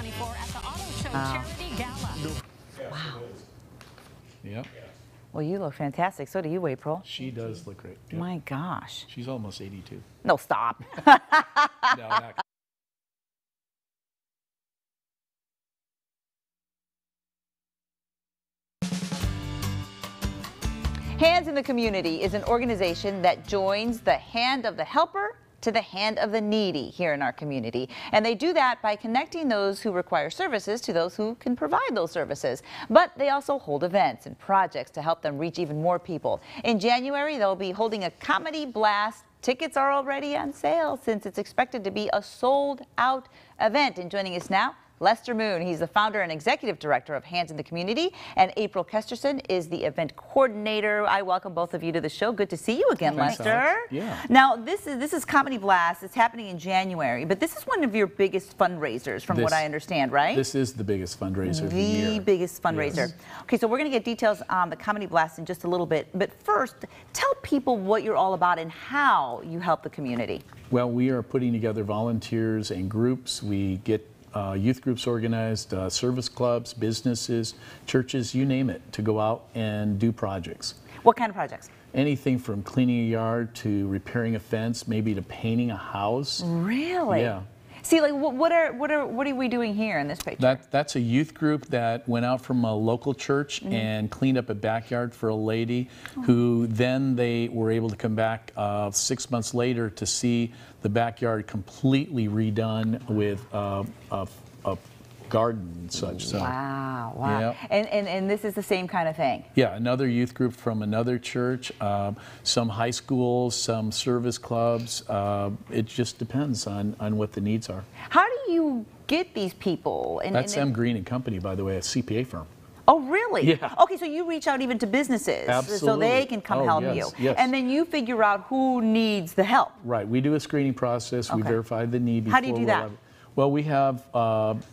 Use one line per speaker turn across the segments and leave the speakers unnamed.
2024 at the Auto Show Charity Gala.
Wow.
Yep.
Well, you look fantastic. So do you, April.
She does look great. Yep.
My gosh.
She's almost 82.
No, stop.
No, not.
Hands in the Community is an organization that joins the hand of the helper to the hand of the needy here in our community. And they do that by connecting those who require services to those who can provide those services. But they also hold events and projects to help them reach even more people. In January, they'll be holding a comedy blast. Tickets are already on sale since it's expected to be a sold-out event. And joining us now, Lester Moon. He's the founder and executive director of Hands in the Community, and April Kesterson is the event coordinator. I welcome both of you to the show. Good to see you again,
Thanks,
Lester.
Alex. Yeah.
Now, this is Comedy Blast. It's happening in January, but this is one of your biggest fundraisers, from what I understand, right?
This is the biggest fundraiser of the year.
The biggest fundraiser. Yes. Okay, so we're going to get details on the Comedy Blast in just a little bit, but first, tell people what you're all about and how you help the community.
Well, we are putting together volunteers and groups. We get youth groups organized, service clubs, businesses, churches, you name it, to go out and do projects.
What kind of projects? Anything
from cleaning a yard to repairing a fence, maybe to painting a house.
Really?
Yeah.
See, like, what are we doing here in this picture?
That's a youth group that went out from a local church and cleaned up a backyard for a lady who then they were able to come back 6 months later to see the backyard completely redone with a garden and such. So,
wow.
Yeah.
And this is the same kind of thing?
Yeah, another youth group from another church, some high schools, some service clubs. It just depends on what the needs are.
How do you get these people?
That's M. Green and Company, by the way, a CPA firm.
Oh, really?
Yeah.
Okay, so you reach out even to businesses.
Absolutely.
So they can come help you.
Yes.
And then you figure out who needs the help.
Right. We do a screening process. We verify the need.
How do you do that?
Well, we have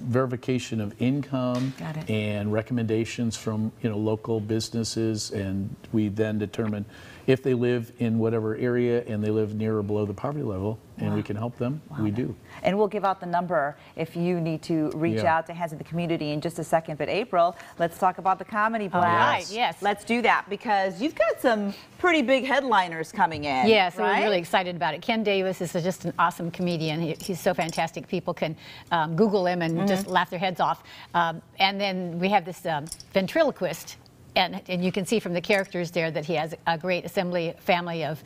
verification of income and recommendations from local businesses, and we then determine if they live in whatever area and they live near or below the poverty level, and we can help them. We do.
And we'll give out the number if you need to reach out to Hands in the Community in just a second. But April, let's talk about the Comedy Blast.
All right, yes.
Let's do that, because you've got some pretty big headliners coming in.
Yes, we're really excited about it. Ken Davis is just an awesome comedian. He's so fantastic. People can Google him and just laugh their heads off. And then we have this ventriloquist. And you can see from the characters there that he has a great assembly family of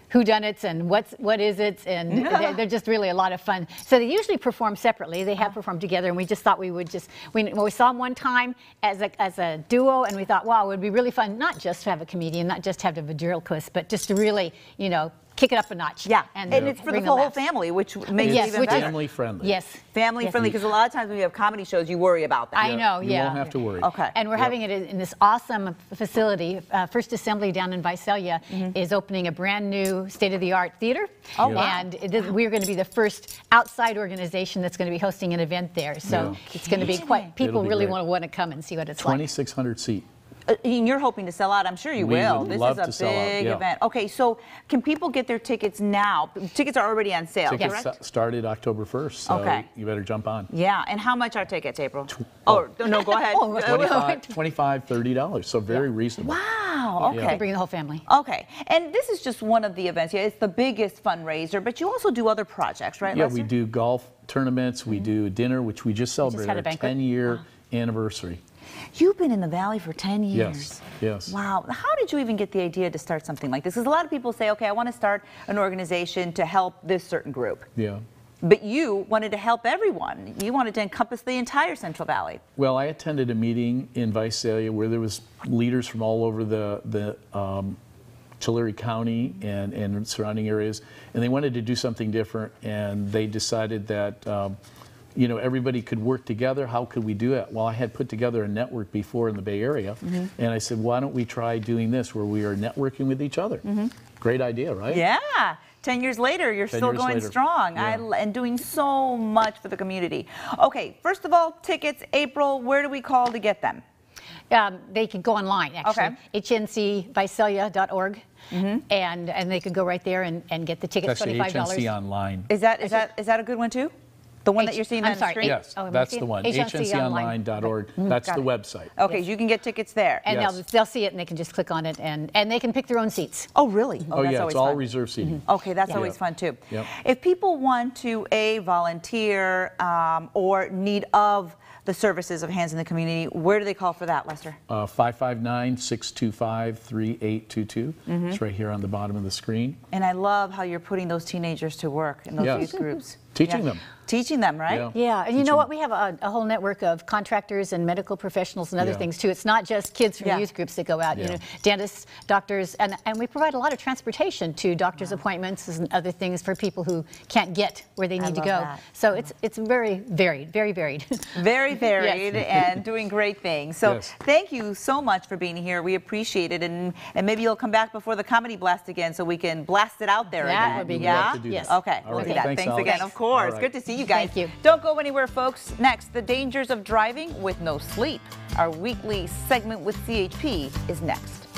whodunits and what is it, and they're just really a lot of fun. So they usually perform separately. They have performed together, and we just thought we would we saw them one time as a duo, and we thought, wow, it would be really fun not just to have a comedian, not just to have a ventriloquist, but just to really, kick it up a notch.
Yeah, and it's for the whole family, which makes it even better.
Family friendly.
Yes.
Family friendly, because a lot of times when you have comedy shows, you worry about that.
I know,
You won't have to worry.
Okay.
And we're having it in this awesome facility. First Assembly down in Visalia is opening a brand new state-of-the-art theater.
Oh, wow.
And we're going to be the first outside organization that's going to be hosting an event there. So it's going to be quite, people really want to come and see what it's like.
2,600 seat.
And you're hoping to sell out. I'm sure you will.
This is
a big event. Okay, so can people get their tickets now? Tickets are already on sale,
correct? Tickets started October 1st, so you better jump on.
Yeah, and how much are tickets, April? No, go ahead.
$25, $30, so very reasonable.
Wow, okay.
Bring the whole family.
Okay, and this is just one of the events. Yeah, it's the biggest fundraiser, but you also do other projects, right,
Yeah,
Lester?
we do golf tournaments, we do dinner, which we just celebrated our 10-year anniversary.
You've been in the Valley for 10 years.
Yes.
Wow. How did you even get the idea to start something like this? Because a lot of people say, okay, I want to start an organization to help this certain group.
Yeah.
But you wanted to help everyone. You wanted to encompass the entire Central Valley.
Well, I attended a meeting in Visalia where there was leaders from all over the Tulare County and surrounding areas, and they wanted to do something different, and they decided that everybody could work together. How could we do it? Well, I had put together a network before in the Bay Area, and I said, why don't we try doing this where we are networking with each other? Great idea, right?
Yeah. 10 years later, you're still going strong and doing so much for the community. Okay, first of all, tickets, April, where do we call to get them?
They can go online, actually, hncvisalia.org, and they could go right there and get the tickets,
That's
$25.
HNC online.
Is that a good one too? The one that you're seeing
I'm
on the
sorry,
screen?
Yes,
am I
that's
seeing
the
it?
one.
HNConline.
HNConline.org. That's
Got
the
it.
website.
Okay, you can get tickets there.
And
Yes.
they'll see it and they can just click on it and they can pick their own seats.
Oh, really?
Oh,
that's
yeah,
always
it's all
fun.
reserved seating.
Okay, that's
Yeah.
always fun too.
Yep.
If people want to volunteer or need of the services of Hands in the Community, where do they call for that, Lester?
559-625-3822. It's right here on the bottom of the screen.
And I love how you're putting those teenagers to work in those
Yes.
youth groups.
Teaching them.
Teaching them, right?
Yeah.
Yeah, and you know what? We have a whole network of contractors and medical professionals and other
Yeah.
things too. It's not just kids from
Yeah.
youth groups that go out.
Yeah.
You know, dentists, doctors, and we provide a lot of transportation to doctors' appointments and other things for people who can't get where they need to
love
go.
that.
So it's very varied, very varied.
Very varied and doing great things. So
Yes.
thank you so much for being here. We appreciate it. And maybe you'll come back before the Comedy Blast again so we can blast it out there
That
again.
would be
yeah?
great.
Love to do
Yes.
that.
Okay,
All
we'll
right.
do that.
Thanks,
Thanks
Alex.
again. Of course.
All right.
Good to see you guys.
Thank you.
Don't go anywhere, folks. Next, the dangers of driving with no sleep. Our weekly segment with CHP is next.